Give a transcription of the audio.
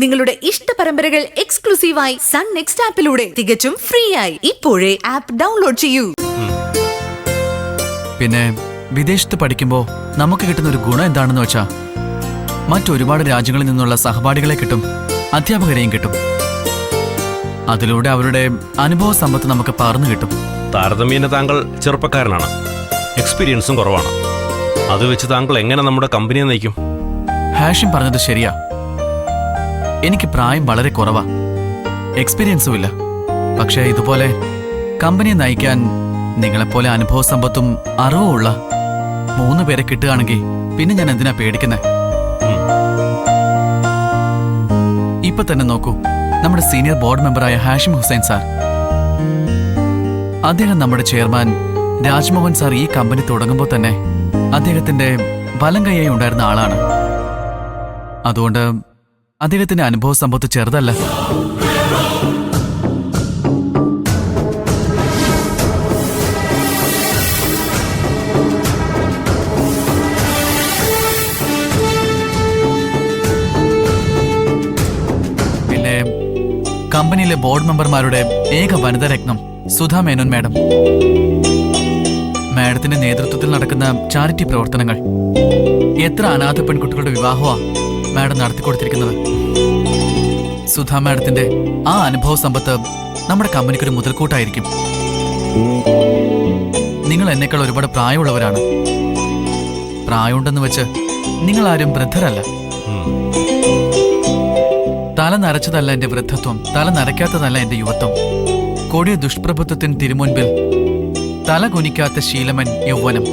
നിങ്ങളുടെ ഇഷ്ട പരമ്പരകൾ എക്സ്ക്ലൂസീവായി സൺ നെക്സ്റ്റ് ആപ്പിലൂടെ തികച്ചും ഫ്രീ ആയി ഇപ്പോഴേ ആപ്പ് ഡൗൺലോഡ് ചെയ്യൂ. പിന്നെ വിദേശത്ത് പഠിക്കുമ്പോൾ നമുക്ക് കിട്ടുന്ന ഒരു ഗുണം എന്താണെന്ന് വെച്ചാ മറ്റൊരുപാട് രാജ്യങ്ങളിൽ നിന്നുള്ള സഹപാഠികളെ കിട്ടും, അധ്യാപകരെയും കിട്ടും. അതിലൂടെ അവരുടെ അനുഭവ സമ്പത്ത് നമുക്ക് പകർന്നു കിട്ടും. താരതമ്യേന താങ്കൾ ചെറുപ്പക്കാരനാണ്, എക്സ്പീരിയൻസും കുറവാണ്. അത് വെച്ച് താങ്കൾ എങ്ങനെ നമ്മുടെ കമ്പനിയെ നയിക്കും? ഹാഷിം പറഞ്ഞത് ശരിയാ. എനിക്ക് പ്രായം വളരെ കുറവാ, എക്സ്പീരിയൻസും ഇല്ല. പക്ഷേ ഇതുപോലെ കമ്പനിയെ നയിക്കാൻ നിങ്ങളെപ്പോലെ അനുഭവ സമ്പത്തും അറിവും ഉള്ള 3 പേരെ കിട്ടുകയാണെങ്കിൽ പിന്നെ ഞാൻ എന്തിനാ പേടിക്കുന്നത്? ഇപ്പൊ തന്നെ നോക്കൂ, നമ്മുടെ സീനിയർ ബോർഡ് മെമ്പറായ ഹാഷിം ഹുസൈൻ സാർ. അദ്ദേഹം നമ്മുടെ ചെയർമാൻ രാജ്മോഹൻ സാർ ഈ കമ്പനി തുടങ്ങുമ്പോൾ തന്നെ അദ്ദേഹത്തിന്റെ വലം കൈയായി ഉണ്ടായിരുന്ന ആളാണ്. അതുകൊണ്ട് അദ്ദേഹത്തിന്റെ അനുഭവ സമ്പത്ത് ചെറുതല്ല. പിന്നെ കമ്പനിയിലെ ബോർഡ് മെമ്പർമാരുടെ ഏക വനിതാ രത്നം സുധാ മേനോൻ മാഡം. മാഡത്തിന്റെ നേതൃത്വത്തിൽ നടക്കുന്ന ചാരിറ്റി പ്രവർത്തനങ്ങൾ, എത്ര അനാഥ പെൺകുട്ടികളുടെ വിവാഹമാ മാഡം നടത്തിക്കൊടുത്തിരിക്കുന്നത്. സുധാ മാഡത്തിന്റെ ആ അനുഭവ സമ്പത്ത് നമ്മുടെ കമ്പനിക്കൊരു മുതൽക്കൂട്ടായിരിക്കും. നിങ്ങൾ എന്നെക്കാൾ ഒരുപാട് പ്രായമുള്ളവരാണ്. പ്രായമുണ്ടെന്ന് വെച്ച് നിങ്ങൾ ആരും വൃദ്ധരല്ല. തല നരച്ചതല്ല എന്റെ വൃദ്ധത്വം, തല നരയ്ക്കാത്തതല്ല എന്റെ യുവത്വം. കൊടിയ ദുഷ്പ്രഭുത്വത്തിന് തിരുമുൻപിൽ തല കുനിക്കാത്ത ശീലമൻ യൗവനം.